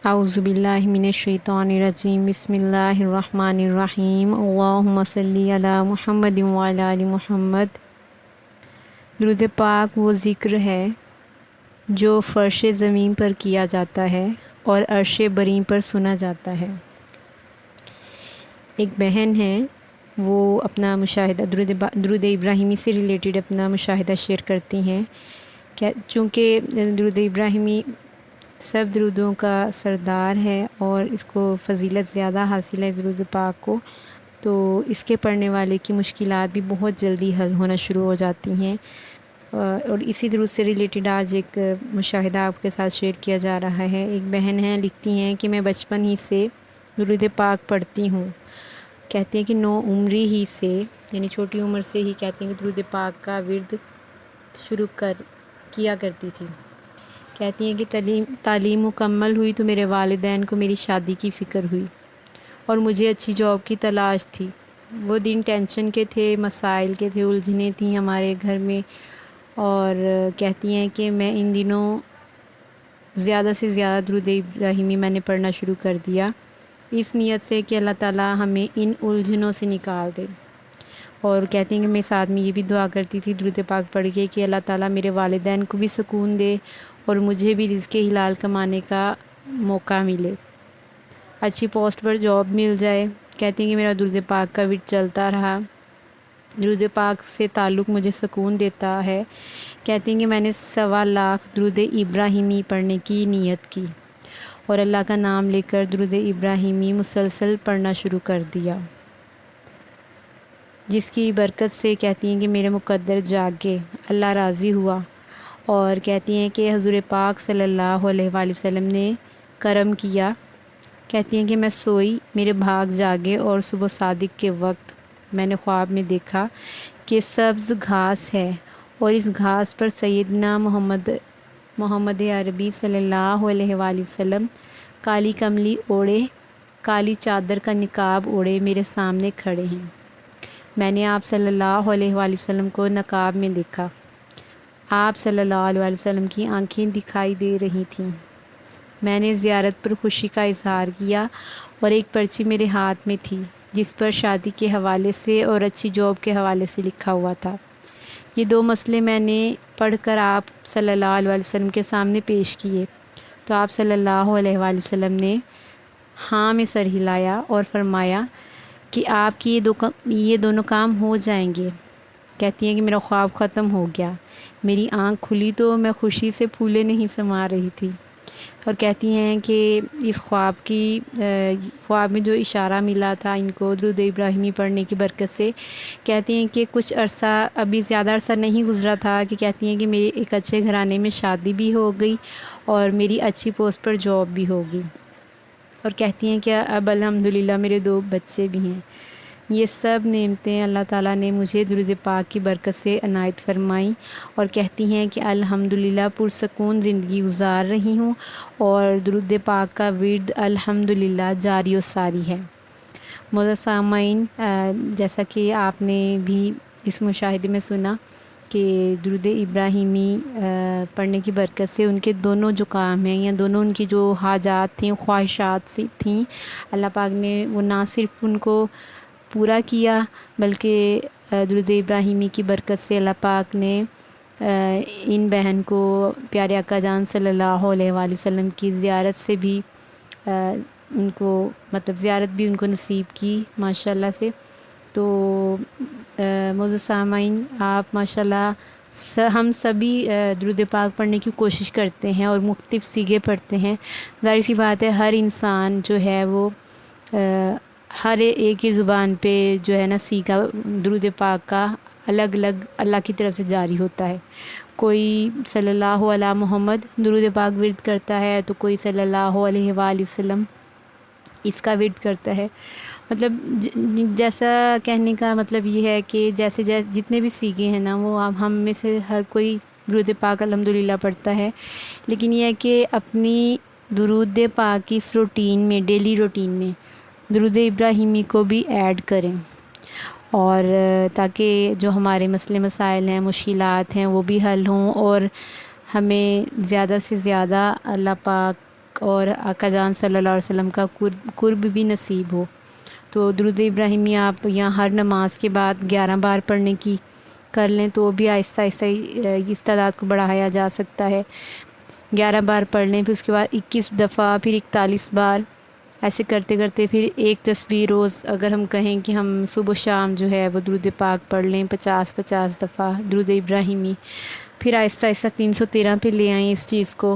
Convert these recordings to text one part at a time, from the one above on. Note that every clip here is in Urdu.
اعوذ باللہ من الشیطان الرجیم بسم اللہ الرحمن الرحیم اللہم صلی علی محمد وعلی آل محمد۔ درود پاک وہ ذکر ہے جو فرش زمین پر کیا جاتا ہے اور عرش بریں پر سنا جاتا ہے۔ ایک بہن ہے، وہ اپنا مشاہدہ درود ابراہیمی سے ریلیٹڈ اپنا مشاہدہ شیئر کرتی ہیں۔ چونکہ درود ابراہیمی سب درودوں کا سردار ہے اور اس کو فضیلت زیادہ حاصل ہے درود پاک کو، تو اس کے پڑھنے والے کی مشکلات بھی بہت جلدی حل ہونا شروع ہو جاتی ہیں۔ اور اسی درود سے ریلیٹڈ آج ایک مشاہدہ آپ کے ساتھ شیئر کیا جا رہا ہے۔ ایک بہن ہیں، لکھتی ہیں کہ میں بچپن ہی سے درود پاک پڑھتی ہوں۔ کہتے ہیں کہ 9 عمری ہی سے، یعنی چھوٹی عمر سے ہی کہتے ہیں کہ درود پاک کا ورد شروع کیا کرتی تھی۔ کہتی ہیں کہ تعلیم مکمل ہوئی تو میرے والدین کو میری شادی کی فکر ہوئی اور مجھے اچھی جاب کی تلاش تھی۔ وہ دن ٹینشن کے تھے، مسائل کے تھے، الجھنیں تھیں ہمارے گھر میں، اور کہتی ہیں کہ میں ان دنوں زیادہ سے زیادہ درود ابراہیمی میں نے پڑھنا شروع کر دیا، اس نیت سے کہ اللہ تعالیٰ ہمیں ان الجھنوں سے نکال دے۔ اور کہتی ہیں کہ میں ساتھ میں یہ بھی دعا کرتی تھی درود پاک پڑھ کے کہ اللہ تعالیٰ میرے والدین کو بھی سکون دے اور مجھے بھی رزق حلال کمانے کا موقع ملے، اچھی پوسٹ پر جاب مل جائے۔ کہتی ہیں کہ میرا درود پاک کا ورد چلتا رہا، درود پاک سے تعلق مجھے سکون دیتا ہے۔ کہتی ہیں کہ میں نے 1.25 لاکھ درود ابراہیمی پڑھنے کی نیت کی اور اللہ کا نام لے کر درود ابراہیمی مسلسل پڑھنا شروع کر دیا، جس کی برکت سے کہتی ہیں کہ میرے مقدر جاگے، اللہ راضی ہوا۔ اور کہتی ہیں کہ حضور پاک صلی اللہ علیہ وآلہ وسلم نے کرم کیا۔ کہتی ہیں کہ میں سوئی، میرے بھاگ جاگے اور صبح صادق کے وقت میں نے خواب میں دیکھا کہ سبز گھاس ہے اور اس گھاس پر سیدنا محمد عربی صلی اللہ علیہ وآلہ وسلم کالی کملی اوڑھے، کالی چادر کا نقاب اوڑھے میرے سامنے کھڑے ہیں۔ میں نے آپ صلی اللہ علیہ وآلہ وسلم کو نقاب میں دیکھا، آپ صلی اللہ علیہ وآلہ وسلم کی آنکھیں دکھائی دے رہی تھیں۔ میں نے زیارت پر خوشی کا اظہار کیا اور ایک پرچی میرے ہاتھ میں تھی جس پر شادی کے حوالے سے اور اچھی جاب کے حوالے سے لکھا ہوا تھا۔ یہ 2 مسئلے میں نے پڑھ کر آپ صلی اللہ علیہ وآلہ وسلم کے سامنے پیش کیے تو آپ صلی اللہ علیہ وآلہ وسلم نے ہاں میں سر ہلایا اور فرمایا کہ آپ کی یہ دونوں کام ہو جائیں گے۔ کہتی ہیں کہ میرا خواب ختم ہو گیا، میری آنکھ کھلی تو میں خوشی سے پھولے نہیں سما رہی تھی۔ اور کہتی ہیں کہ اس خواب میں جو اشارہ ملا تھا ان کو درود ابراہیمی پڑھنے کی برکت سے، کہتی ہیں کہ کچھ عرصہ، ابھی زیادہ عرصہ نہیں گزرا تھا کہ کہتی ہیں کہ میری ایک اچھے گھرانے میں شادی بھی ہو گئی اور میری اچھی پوسٹ پر جاب بھی ہوگی۔ اور کہتی ہیں کہ اب الحمدللہ میرے 2 بچے بھی ہیں۔ یہ سب نعمتیں اللہ تعالیٰ نے مجھے درود پاک کی برکت سے عنایت فرمائیں، اور کہتی ہیں کہ الحمدللہ پرسکون زندگی گزار رہی ہوں اور درود پاک کا ورد الحمدللہ جاری و ساری ہے۔ معزز سامعین، جیسا کہ آپ نے بھی اس مشاہدے میں سنا کہ درود ابراہیمی پڑھنے کی برکت سے ان کے دونوں جو کام ہیں یا دونوں ان کی جو حاجات تھیں، خواہشات تھیں، اللہ پاک نے وہ نہ صرف ان کو پورا کیا بلکہ درود ابراہیمی کی برکت سے اللہ پاک نے ان بہن کو پیارے آقا جان صلی اللہ علیہ وآلہ وسلم کی زیارت سے بھی ان کو زیارت بھی ان کو نصیب کی ماشاءاللہ سے۔ تو معزز سامعین، آپ ماشاءاللہ ہم سبھی درود پاک پڑھنے کی کوشش کرتے ہیں اور مختلف صیغے پڑھتے ہیں۔ ظاہر سی بات ہے ہر انسان جو ہے وہ ہر ایک ہی زبان پہ جو ہے نا صیغہ درود پاک کا الگ الگ اللہ کی طرف سے جاری ہوتا ہے۔ کوئی صلی اللہ علی محمد درود پاک ورد کرتا ہے تو کوئی صلی اللہ علیہ وآلہ وسلم اس کا ورد کرتا ہے۔ جیسا کہنے کا مطلب یہ ہے کہ جیسے جتنے بھی صیغے ہیں نا وہ ہم میں سے ہر کوئی درود پاک الحمدللہ پڑھتا ہے، لیکن یہ ہے کہ اپنی درود پاک کی اس روٹین میں، ڈیلی روٹین میں درود ابراہیمی کو بھی ایڈ کریں، اور تاکہ جو ہمارے مسئلے مسائل ہیں، مشکلات ہیں، وہ بھی حل ہوں اور ہمیں زیادہ سے زیادہ اللہ پاک پاک اور آقا جان صلی اللہ علیہ وسلم کا قرب بھی نصیب ہو۔ تو درود ابراہیمی آپ یہاں ہر نماز کے بعد 11 بار پڑھنے کی کر لیں تو بھی آہستہ آہستہ اس تعداد کو بڑھایا جا سکتا ہے۔ 11 بار پڑھ لیں، پھر اس کے بعد 21 دفعہ، پھر 41 بار، ایسے کرتے کرتے پھر ایک تسبیح روز اگر ہم کہیں کہ ہم صبح و شام جو ہے وہ درود پاک پڑھ لیں 50 دفعہ درود ابراہیمی، پھر آہستہ آہستہ 313 پہ لے آئیں اس چیز کو،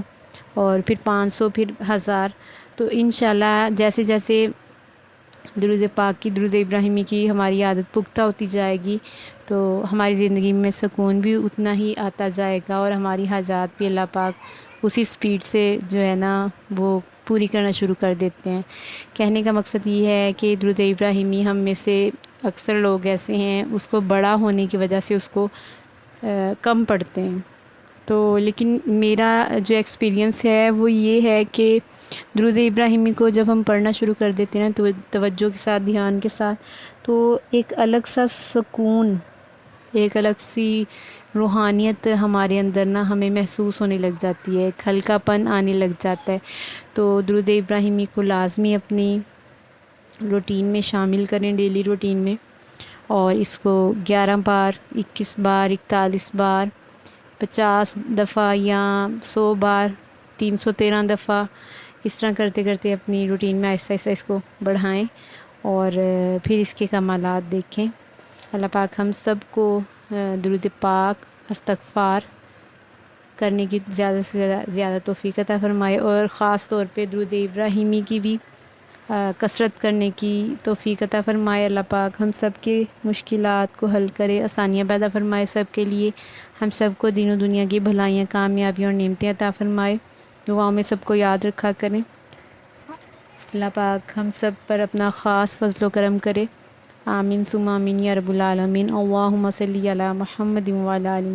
اور پھر 500، پھر 1000، تو انشاءاللہ جیسے جیسے درود پاک کی، درود ابراہیمی کی ہماری عادت پختہ ہوتی جائے گی تو ہماری زندگی میں سکون بھی اتنا ہی آتا جائے گا، اور ہماری حاجات بھی اللہ پاک اسی سپیڈ سے جو ہے نا وہ پوری کرنا شروع کر دیتے ہیں۔ کہنے کا مقصد یہ ہے کہ درود ابراہیمی ہم میں سے اکثر لوگ ایسے ہیں اس کو بڑا ہونے کی وجہ سے اس کو کم پڑھتے ہیں، تو لیکن میرا جو ایکسپیرینس ہے وہ یہ ہے کہ درود ابراہیمی کو جب ہم پڑھنا شروع کر دیتے ہیں تو توجہ کے ساتھ، دھیان کے ساتھ، تو ایک الگ سا سکون، ایک الگ سی روحانیت ہمارے اندر نا ہمیں محسوس ہونے لگ جاتی ہے، ایک ہلکا پن آنے لگ جاتا ہے۔ تو درود ابراہیمی کو لازمی اپنی روٹین میں شامل کریں، ڈیلی روٹین میں، اور اس کو 11 بار، 21 بار، 41 بار، 50 دفعہ یا 100 بار، 313 دفعہ، اس طرح کرتے کرتے اپنی روٹین میں آہستہ آہستہ اس کو بڑھائیں، اور پھر اس کے کمالات دیکھیں۔ اللہ پاک ہم سب کو درود پاک، استغفار کرنے کی زیادہ سے زیادہ توفیق عطا فرمائے، اور خاص طور پہ درود ابراہیمی کی بھی کثرت کرنے کی توفیق عطا فرمائے۔ اللہ پاک ہم سب کے مشکلات کو حل کرے، آسانیاں پیدا فرمائے سب کے لیے، ہم سب کو دین و دنیا کی بھلائیاں، کامیابیاں اور نعمتیں عطا فرمائے۔ دعاؤں میں سب کو یاد رکھا کریں۔ اللہ پاک ہم سب پر اپنا خاص فضل و کرم کرے۔ آمین ثم آمین یا رب العالمین۔ اللہم صلی علی محمد وعلی آل